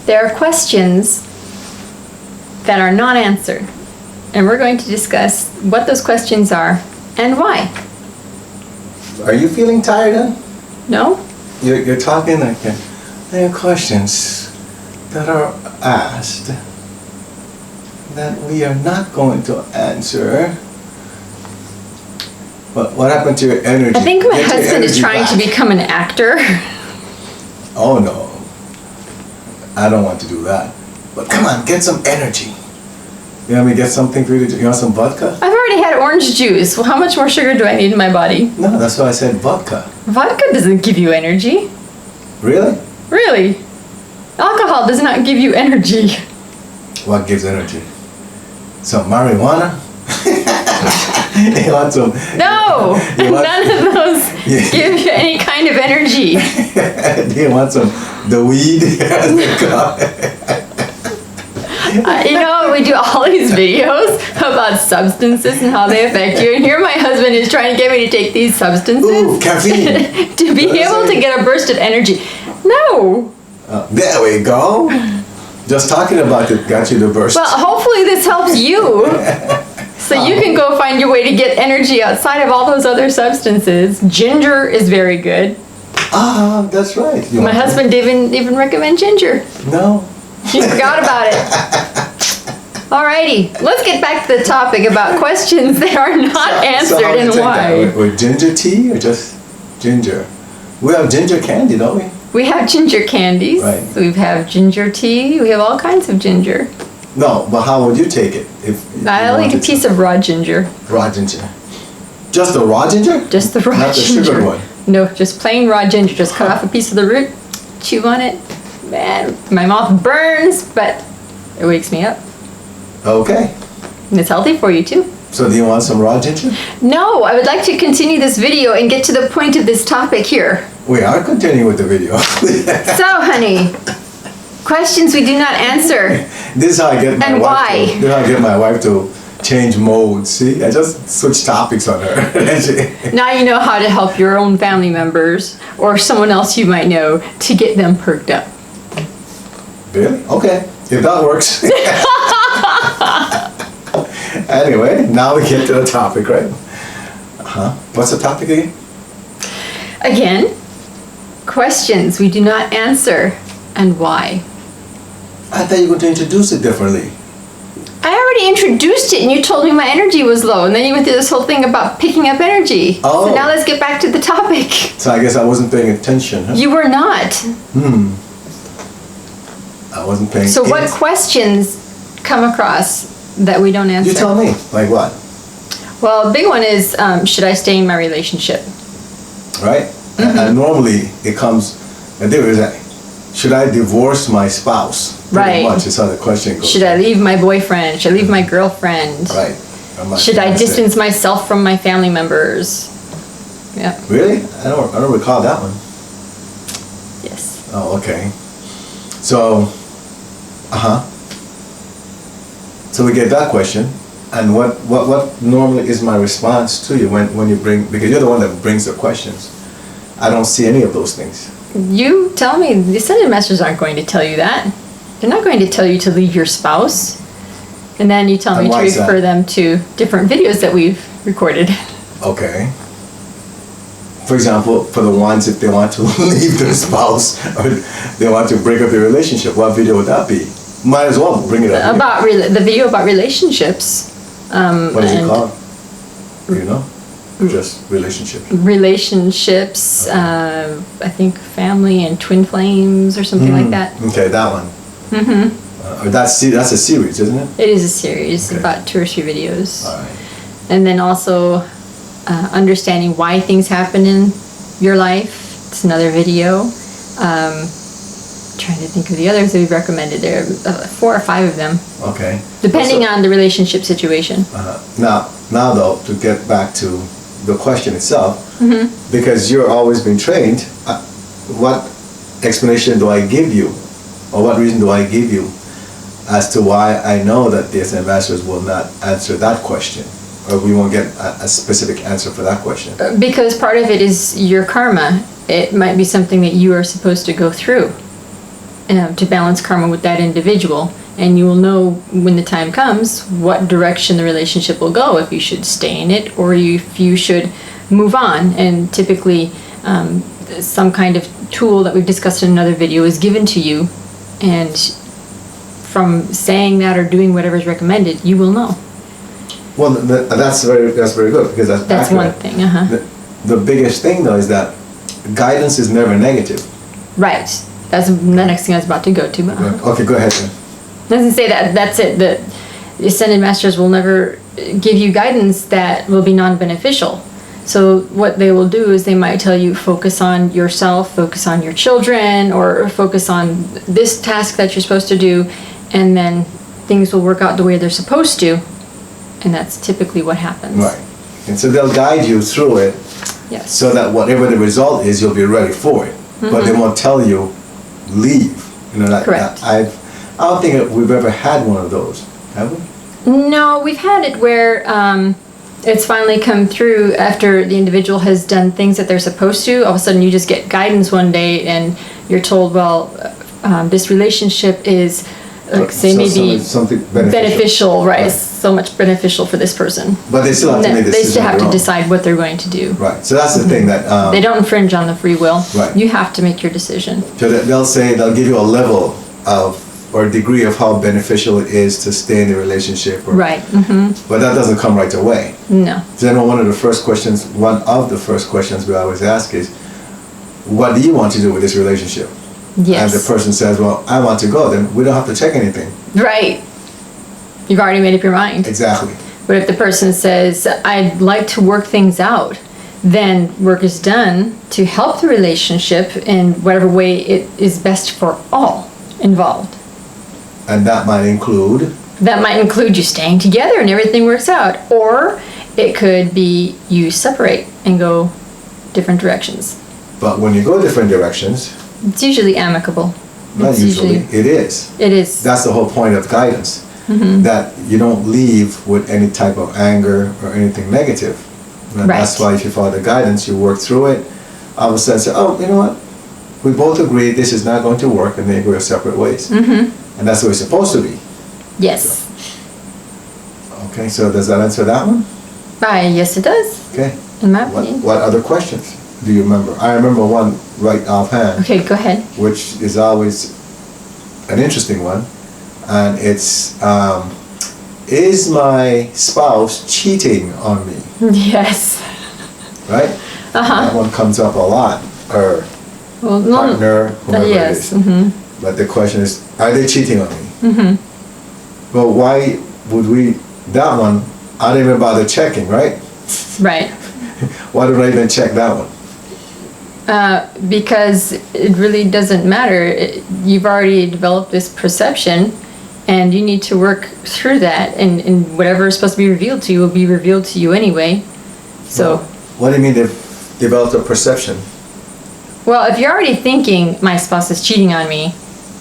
there are questions that are not answered. And we're going to discuss what those questions are and why. Are you feeling tired then? No? You're talking like there are questions that are asked that we are not going to answer. What happened to your energy? I think my Get your husband is energy trying to back. become an actor. Oh no, I don't want to do that. But come on, get some energy. You want me to get something for you to drink? You want some vodka? I've already had orange juice. Well, how much more sugar do I need in my body? No, that's why I said vodka. Vodka doesn't give you energy. Really? Really? Alcohol does not give you energy. What gives energy? Some marijuana? You want some? No! You want- None of those give you any kind of energy. Do you want some? The weed? As they call it. You know, we do all these videos about substances and how they affect you, and here my husband is trying to get me to take these substances Ooh, caffeine. to be able to get a burst of energy. No! There we go. Just talking about it got you the burst. Well, hopefully this helps you, so you can go find your way to get energy outside of all those other substances. Ginger is very good. Ah, that's right. You My want husband didn't even recommend ginger. to- No. He forgot about it. Alrighty, let's get back to the topic about questions that are not answered how do you and take why. that? With ginger tea or just ginger? We have ginger candy, don't we? We have ginger candies. Right. We have ginger tea. We have all kinds of ginger. No, but how would you take it? If I like a piece of raw ginger. raw ginger. Just the raw ginger? Just the raw Not the ginger. sugared one. No, just plain raw ginger. Just cut off a piece of the root, chew on it. Man, my mouth burns, but it wakes me up. Okay. And it's healthy for you too. So do you want some raw ginger? No, I would like to continue this video and get to the point of this topic here. We are continuing with the video. So, honey, questions we do not answer. This is how I get my And wife why? To, this is how I get my wife to change modes. See, I just switch topics on her. Now you know how to help your own family members or someone else you might know to get them perked up. Really? Okay. If that works. Anyway, now we get to the topic, right? What's the topic again? Again, questions we do not answer and why. I thought you were going to introduce it differently. I already introduced it and you told me my energy was low, and then you went through this whole thing about picking up energy. Oh. So now let's get back to the topic. So I guess I wasn't paying attention. Huh? You were not. I wasn't paying So what attention. questions come across that we don't answer? You tell me. Like what? Well, a big one is, should I stay in my relationship? Right? And normally it comes, and there is that, should I divorce my spouse? Pretty Right. much is how the question goes. Should I leave my boyfriend? Should I leave my girlfriend? Right. Or my Should I fiancé. distance myself from my family members? Yeah. Really? I don't recall that one. Yes. Oh, okay. So, So we get that question, and what normally is my response to you when you bring, because you're the one that brings the questions. I don't see any of those things. You tell me. The Ascended Masters aren't going to tell you that. They're not going to tell you to leave your spouse. And then you tell And me to why is that? refer them to different videos that we've recorded. Okay. For example, for the ones if they want to leave their spouse or they want to break up their relationship, what video would that be? Might as well bring it up. here. About the video about relationships. What is it and called? Do you know? Just relationships. Relationships, I think family and twin flames or something like that. Okay, that one. That's a series, isn't it? It is a series, Okay. about 2 or 3 videos. All right. And then also understanding why things happen in your life. It's another video. Trying to think of the others that we've recommended. There are 4 or 5 of them, Okay. depending on the relationship situation. Now though, to get back to the question itself, Mm-hmm. because you're always been trained, what explanation do I give you, or what reason do I give you as to why I know that the Ascended Masters will not answer that question, or we won't get a specific answer for that question? Because part of it is your karma. It might be something that you are supposed to go through. to balance karma with that individual. And you will know when the time comes what direction the relationship will go, if you should stay in it or if you should move on. And typically, some kind of tool that we've discussed in another video is given to you, and from saying that or doing whatever is recommended, you will know. Well, that's very good, because that's one accurate. thing. The biggest thing though is that guidance is never negative. Right. That's the next thing I was about to go to. Okay, go ahead then. Doesn't say that. That's it. The Ascended Masters will never give you guidance that will be non-beneficial. So what they will do is they might tell you, focus on yourself, focus on your children, or focus on this task that you're supposed to do, and then things will work out the way they're supposed to, and that's typically what happens. Right. And so they'll guide you through it, Yes. so that whatever the result is, you'll be ready for it. But they won't tell you, leave. Correct. I don't think we've ever had one of those, have we? No, we've had it where it's finally come through after the individual has done things that they're supposed to. All of a sudden you just get guidance one day and you're told, well, this relationship is, like, say, maybe something beneficial, right? So much beneficial for this person. But they still have to make a decision. They still have on to their own. decide what they're going to do. Right. So that's the thing that They don't infringe on the free will. Right. You have to make your decision. so they'll give you a level of or a degree of how beneficial it is to stay in the relationship. Right. But that doesn't come right away. No. So then one of the first questions we always ask is, what do you want to do with this relationship? Yes. And the person says, well, I want to go, then we don't have to check anything. Right. You've already made up your mind. Exactly. But if the person says, I'd like to work things out, then work is done to help the relationship in whatever way it is best for all involved. And that might include? That might include you staying together and everything works out. Or it could be you separate and go different directions. But when you go different directions, It's usually amicable. not It's usually, it is. It is. That's the whole point of guidance. That you don't leave with any type of anger or anything negative. And Right. that's why if you follow the guidance, you work through it, all of a sudden say, oh, you know what? We both agree this is not going to work, and then go your separate ways. And that's the way it's supposed to be. Yes. Okay, so does that answer that one? Yes, it does. Okay. In my opinion. What other questions do you remember? I remember one right offhand, Okay, go ahead. which is always an interesting one. And it's, is my spouse cheating on me? Yes. Right? That one comes up a lot. Or Well, partner, whoever yes. it is. But the question is, are they cheating on me? Well, why would we, that one, I didn't even bother checking, right? Right. Why did I even check that one? Because it really doesn't matter. You've already developed this perception, and you need to work through that. And whatever is supposed to be revealed to you will be revealed to you anyway. So, What do you mean they've developed a perception? well, if you're already thinking my spouse is cheating on me,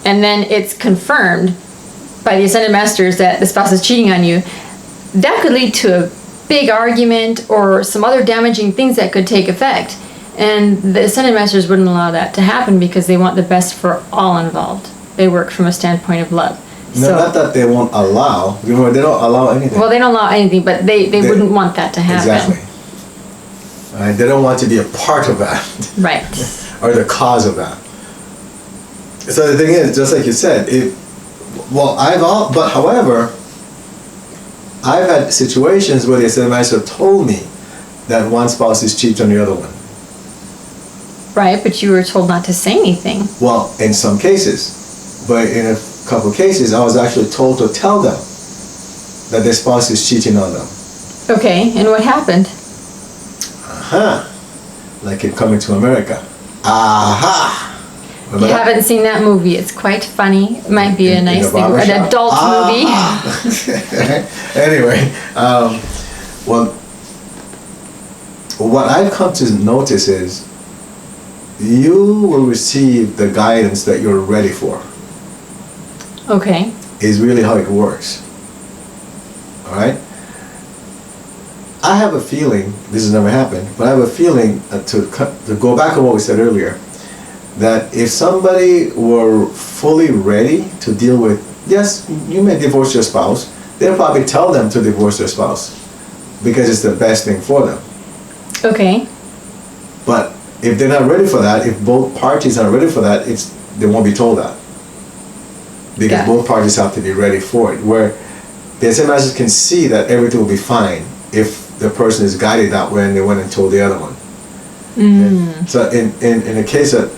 and then it's confirmed by the Ascended Masters that the spouse is cheating on you, that could lead to a big argument or some other damaging things that could take effect. And the Ascended Masters wouldn't allow that to happen because they want the best for all involved. They work from a standpoint of love. No, not that they won't allow. Remember, they don't allow anything. Well, they don't allow anything, but they wouldn't want that to happen. Exactly. Right? They don't want to be a part of that. Right. Or the cause of that. So the thing is, just like you said, however, I've had situations where the Ascended Master told me that one spouse is cheating on the other one. Right, but you were told not to say anything. Well, in some cases. But in a couple of cases, I was actually told to tell them that their spouse is cheating on them. Okay, and what happened? Like in Coming to America. Aha! If you haven't seen that movie, it's quite funny. It might be a nice thing, an adult movie. Anyway, well, what I've come to notice is you will receive the guidance that you're ready for. Okay. Is really how it works. All right? I have a feeling, this has never happened, but I have a feeling to go back on what we said earlier, that if somebody were fully ready to deal with, yes, you may divorce your spouse, they'll probably tell them to divorce their spouse because it's the best thing for them. Okay. But if they're not ready for that, if both parties are ready for that, they won't be told that. Because Got it. both parties have to be ready for it. Where the SMSs can see that everything will be fine if the person is guided that way and they went and told the other one. Okay? So in a case that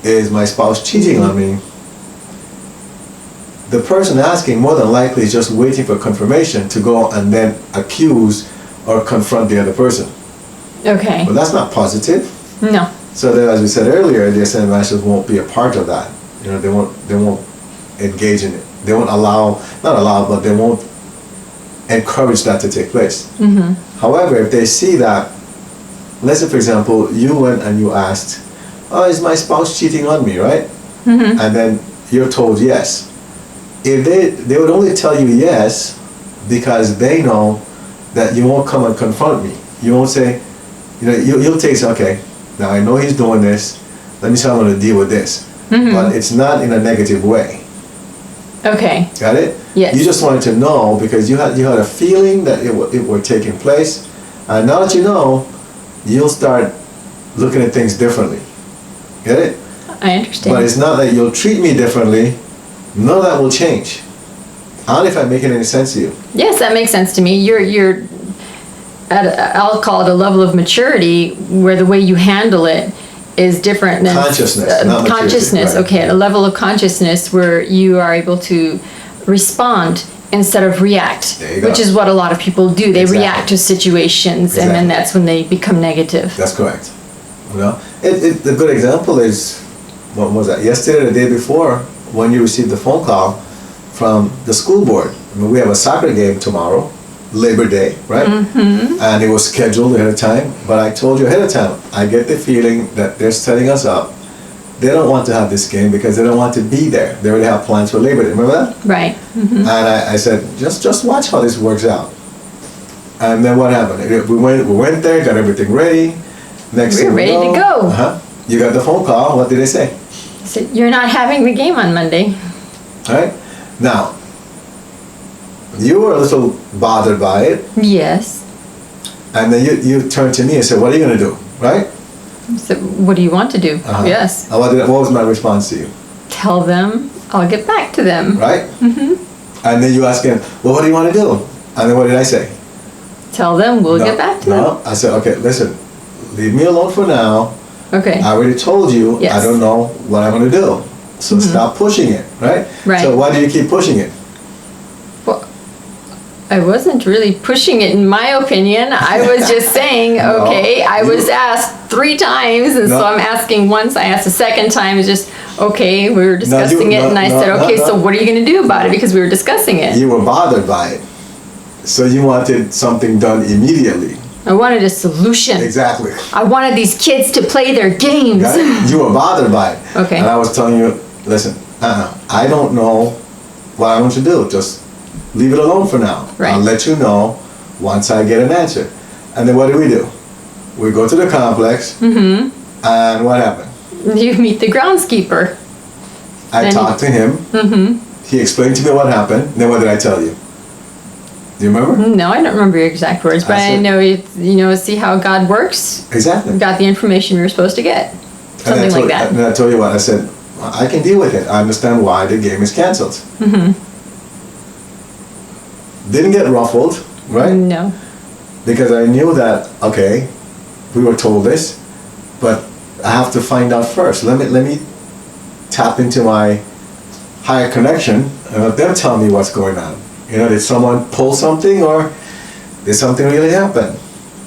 is my spouse cheating on me, the person asking more than likely is just waiting for confirmation to go and then accuse or confront the other person. Okay. But that's not positive. No. So then, as we said earlier, the SN masters won't be a part of that. You know, they won't engage in it. They won't but they won't encourage that to take place. However, if they see that, let's say for example, you went and you asked, "Oh, is my spouse cheating on me?" Right? And then you're told yes. If they would only tell you yes because they know that you won't come and confront me. You won't say, you know, you'll take, okay, now I know he's doing this, let me see how I'm going to deal with this. But it's not in a negative way. Okay. Got it? Yes. You just wanted to know because you had a feeling that it were taking place. And now that you know, you'll start looking at things differently. Get it? I understand. But it's not that you'll treat me differently. None of that will change. I don't know if I'm making any sense to you. Yes, that makes sense to me. You're at I'll call it a level of maturity where the way you handle it is different than Consciousness, not maturity, consciousness. right. Okay, at a level of consciousness where you are able to respond instead of react, There you go. which is what a lot of people do. They Exactly. react to situations, and then Exactly. that's when they become negative. That's correct. You know, the good example is, what was that? Yesterday, or the day before, when you received the phone call from the school board. I mean, we have a soccer game tomorrow, Labor Day, right? And it was scheduled ahead of time. But I told you ahead of time, I get the feeling that they're setting us up. They don't want to have this game because they don't want to be there. They already have plans for Labor Day. Remember that? Right. And I said, just watch how this works out. And then what happened? We went there, got everything ready. Next We're thing we ready to know- go. Uh-huh. You got the phone call. What did they say? So you're not having the game on Monday. All right. Now, you were a little bothered by it, Yes. and then you turned to me and said, "What are you going to do?" Right? So what do you want to do? Uh-huh. Yes. And what was my response to you? Tell them I'll get back to them. Right? And then you asked him, "Well, what do you want to do?" And then what did I say? Tell them we'll get back to No, I said, "Okay, listen, leave me alone for now. them. Okay. I already told you Yes. I don't know what I'm going to do. So stop pushing it." Right? Right. So why do you keep pushing it? Well, I wasn't really pushing it, in my opinion. I was just saying, No, okay, I you- was asked 3 times, and No. so I'm asking once. I asked a second time. It's just, okay, we were discussing it, and I said, okay, so what are you going to do about it? Because we were discussing it. You were bothered by it. So you wanted something done immediately. I wanted a solution. Exactly. I wanted these kids to play their games. Got it? You were bothered by it. Okay. And I was telling you, listen, I don't know what I want you to do. Just leave it alone for now. Right. I'll let you know once I get an answer. And then what do? We go to the complex, and what happened? You meet the groundskeeper. I Then talked to him. He explained to me what happened. Then what did I tell you? Do you remember? No, I don't remember your exact words, but I said- know see how God works. Exactly. We got the information we were supposed to get. And Something like that. And I told you what, I said, I can deal with it. I understand why the game is canceled. Didn't get ruffled, right? No. Because I knew that, okay, we were told this, but I have to find out first. Let me tap into my higher connection and let them tell me what's going on. You know, did someone pull something or did something really happen?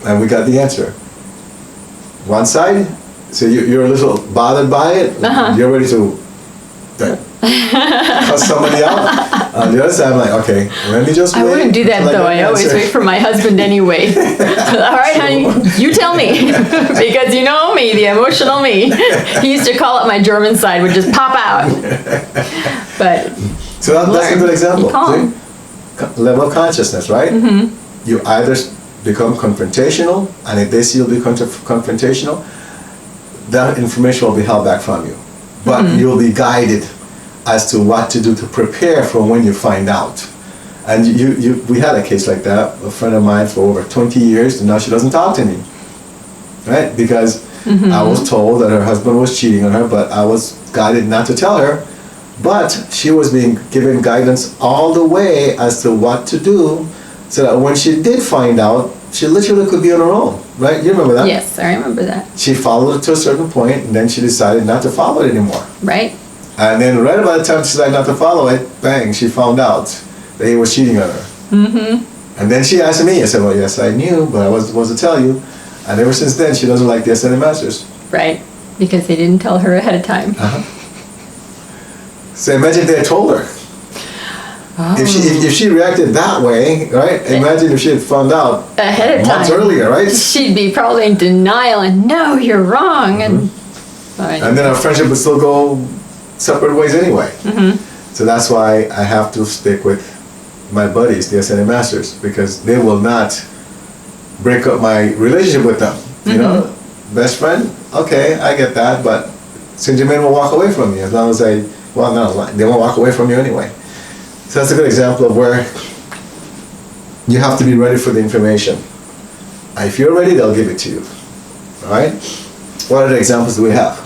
And we got the answer. One side, so you're a little bothered by it. Uh-huh. You're ready to cuss somebody out. On the other side, I'm like, okay, let me just wait. I wouldn't do that until though. get I an always answer. wait for my husband anyway. All right, honey, you tell me. Because you know me, the emotional me. He used to call it my German side, would just pop out. But So that's a good example. Be calm. See? Level of consciousness, right? You either become confrontational, and if they see you be confrontational, that information will be held back from you. but you'll be guided as to what to do to prepare for when you find out. And we had a case like that, a friend of mine for over 20 years, and now she doesn't talk to me, right? Because I was told that her husband was cheating on her, but I was guided not to tell her. But she was being given guidance all the way as to what to do, so that when she did find out, she literally could be on her own, right? You remember that? Yes, I remember that. She followed it to a certain point, and then she decided not to follow it anymore. Right. And then right about the time she decided not to follow it, bang, she found out that he was cheating on her. And then she asked me, I said, well, yes, I knew, but I wasn't supposed to tell you. And ever since then, she doesn't like the Ascended Masters. Right. Because they didn't tell her ahead of time. So imagine if they had told her. Oh. If she reacted that way, right? Imagine if she had found out ahead of time. months earlier, right? She'd be probably in denial and no, you're wrong. And then our friendship would still go separate ways anyway. So that's why I have to stick with my buddies, the Ascended Masters, because they will not break up my relationship with them. You know, best friend, okay, I get that, but Saint Germain will walk away from you as long as they won't walk away from you anyway. So that's a good example of where you have to be ready for the information. If you're ready, they'll give it to you. All right? What other examples do we have?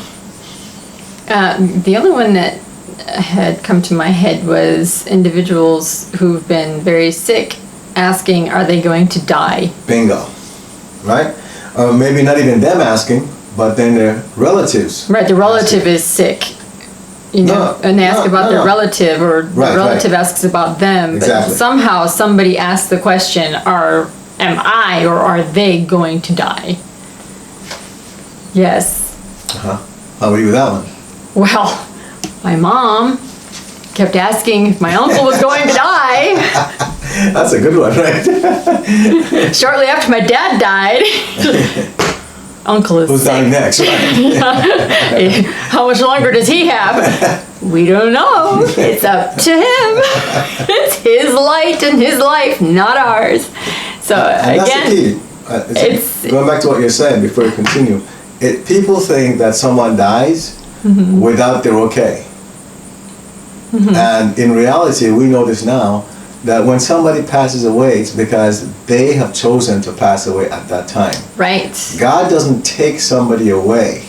The only one that had come to my head was individuals who've been very sick asking, are they going to die? Bingo. Right? Maybe not even them asking, but then their relatives. Right, the relative is sick. You know, and they ask about their relative, or the relative asks about them. But somehow somebody asks the question, am I or are they going to die? Yes. How about you with that one? Well, my mom kept asking if my uncle was going to die. That's a good one, right? Shortly after my dad died. Uncle is Who's sick. dying next, right? How much longer does he have? We don't know. It's up to him. It's his light and his life, not ours. So and again, that's the key. It's going back to what you're saying before you continue. People think that someone dies without they're okay. And in reality, we know this now, that when somebody passes away, it's because they have chosen to pass away at that time. Right. God doesn't take somebody away.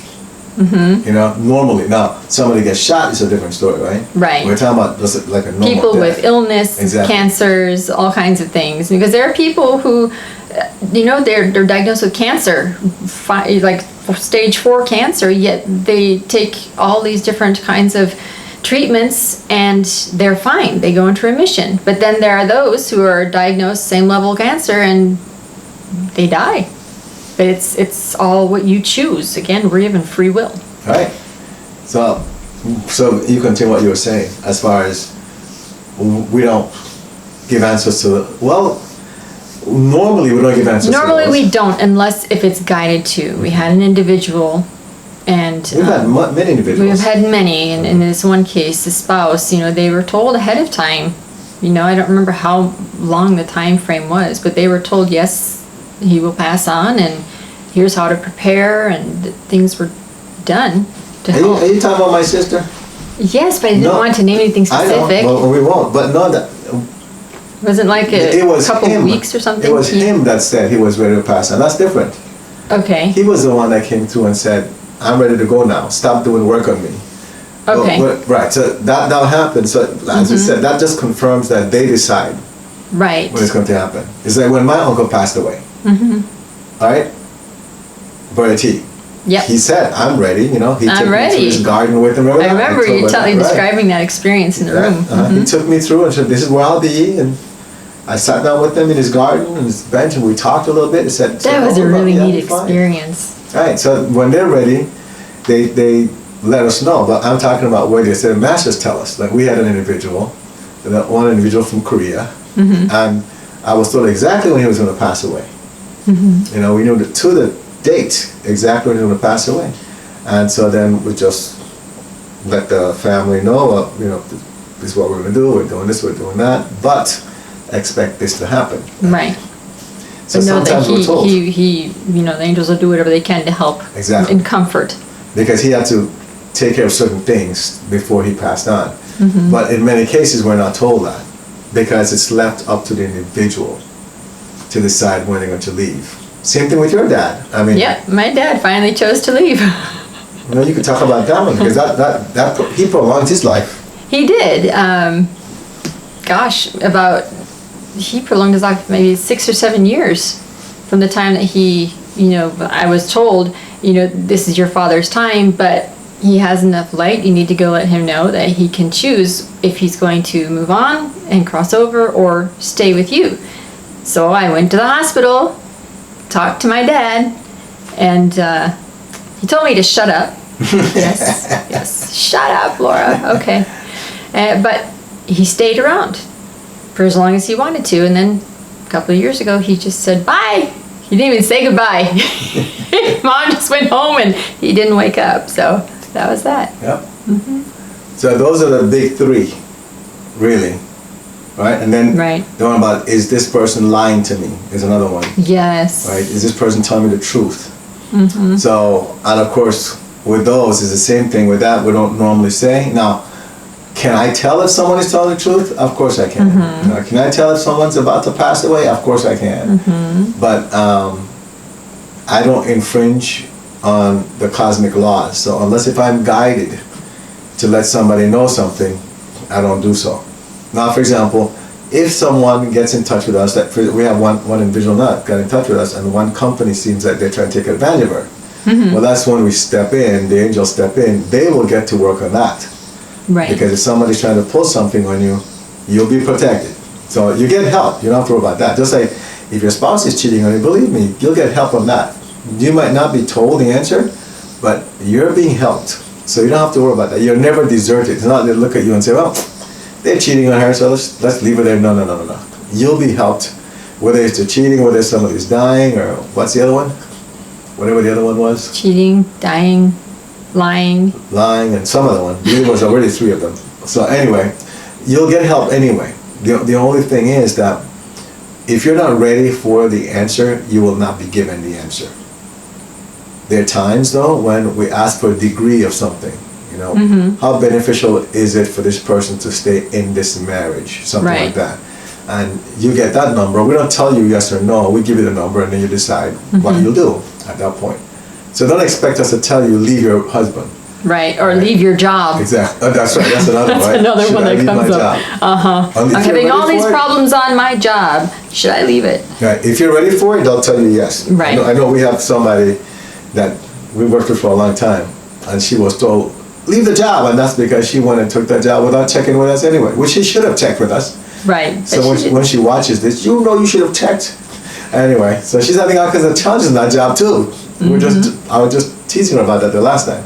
You know, normally. Now, somebody gets shot, it's a different story, right? Right. We're talking about just like a normal people death. with illness, cancers, all kinds of things. Because there are people who, you know, they're diagnosed with cancer, like stage 4 cancer, yet they take all these different kinds of treatments and they're fine. They go into remission. But then there are those who are diagnosed same level cancer and they die. But it's all what you choose. Again, we're given free will. Right. So you continue what you were saying as far as we don't give answers to normally we don't give answers Normally to those. we don't, unless if it's guided to. We had an individual. And we've had many individuals. We've had many, and in this one case, the spouse, you know, they were told ahead of time. You know, I don't remember how long the time frame was, but they were told, yes, he will pass on, and here's how to prepare, and things were done to help. Are you talking about my sister? Yes, but I didn't want to name anything specific. I know, well, we won't, but no, that... Wasn't like a couple of weeks or something? It was him that said he was ready to pass on. That's different. Okay. He was the one that came through and said, I'm ready to go now. Stop doing work on me. Okay. Right. So that happened. So as we said, that just confirms that they decide. Right. When it's going to happen. It's like when my uncle passed away. All right. Brother T. Yep. He said, "I'm ready." You know, he took me to his garden with him. I remember you describing that experience in the room. He took me through and said, "This is where I'll be." And I sat down with him in his garden and his bench, and we talked a little bit. He said, "That was a really neat experience." Right, so when they're ready, they let us know. But I'm talking about where they said masters tell us. Like we had an individual, one individual from Korea, and I was told exactly when he was going to pass away. You know, we knew to the date exactly when he was going to pass away, and so then we just let the family know, you know, this is what we're going to do. We're doing this, we're doing that, but expect this to happen. Right. So but know that we're told. he, you know, the angels will do whatever they can to help exactly in comfort. Because he had to take care of certain things before he passed on. But in many cases, we're not told that because it's left up to the individual to decide when they're going to leave. Same thing with your dad. I mean, Yep, my dad finally chose to leave. you know, you could talk about that one because he prolonged his life. He did. He prolonged his life maybe 6 or 7 years from the time that he, I was told, this is your father's time, but he has enough light. You need to go let him know that he can choose if he's going to move on and cross over or stay with you. So I went to the hospital, talked to my dad, and he told me to shut up. Yes, shut up, Laura. Okay. But he stayed around for as long as he wanted to, and then a couple of years ago he just said bye. He didn't even say goodbye. Mom just went home and he didn't wake up. So that was that. Yep. So those are the big three, really, right? And then the one about, is this person lying to me, is another one. Yes. Right? Is this person telling me the truth? So, and of course, with those, it's the same thing. With that, we don't normally say. Now, can I tell if someone is telling the truth? Of course I can. Can I tell if someone's about to pass away? Of course I can. But I don't infringe on the cosmic laws. So unless if I'm guided to let somebody know something, I don't do so. Now, for example, if someone gets in touch with us, that we have one individual that got in touch with us, and one company seems like they're trying to take advantage of her. Well, that's when we step in, the angels step in, they will get to work on that. Right. Because if somebody's trying to pull something on you, you'll be protected. So you get help. You don't have to worry about that. Just like if your spouse is cheating on you, believe me, you'll get help on that. You might not be told the answer, but you're being helped. So you don't have to worry about that. You're never deserted. It's not they look at you and say, well, they're cheating on her, so let's leave her there. No. You'll be helped. Whether it's the cheating, whether somebody's dying, or what's the other one? Whatever the other one was. Cheating, dying, lying, and some other one. There was already 3 of them. So anyway, you'll get help anyway. The only thing is that if you're not ready for the answer, you will not be given the answer. There are times though when we ask for a degree of something. How beneficial is it for this person to stay in this marriage? Something like that. And you get that number. We don't tell you yes or no. We give you the number and then you decide what you'll do at that point. So don't expect us to tell you leave your husband. Right, or leave your job. Exactly. That's right. That's another one. That's another one that comes up. I'm having all these problems on my job. Should I leave it? Right. If you're ready for it, they'll tell you yes. Right. I know we have somebody that we worked with for a long time, and she was told, leave the job, and that's because she went and took that job without checking with us anyway, which she should have checked with us. Right. So when she watches this, you should have checked. Anyway, so she's having all kinds of challenges in that job too. I was just teasing her about that the last time.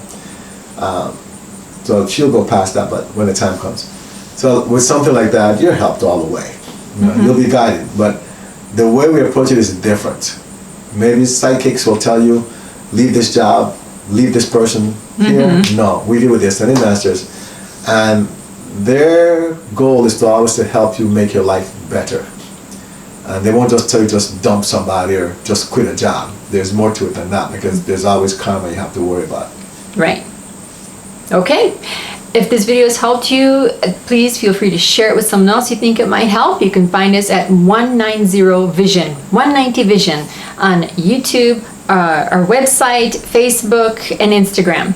So she'll go past that, but when the time comes. So with something like that, you're helped all the way. You'll be guided, but the way we approach it is different. Maybe sidekicks will tell you, leave this job, leave this person here. No, we deal with the ascended masters, and their goal is to always to help you make your life better. And they won't just tell you just dump somebody or just quit a job. There's more to it than that, because there's always karma you have to worry about. Right. Okay. If this video has helped you, please feel free to share it with someone else you think it might help. You can find us at 190 Vision, 190 Vision on YouTube, our website, Facebook, and Instagram.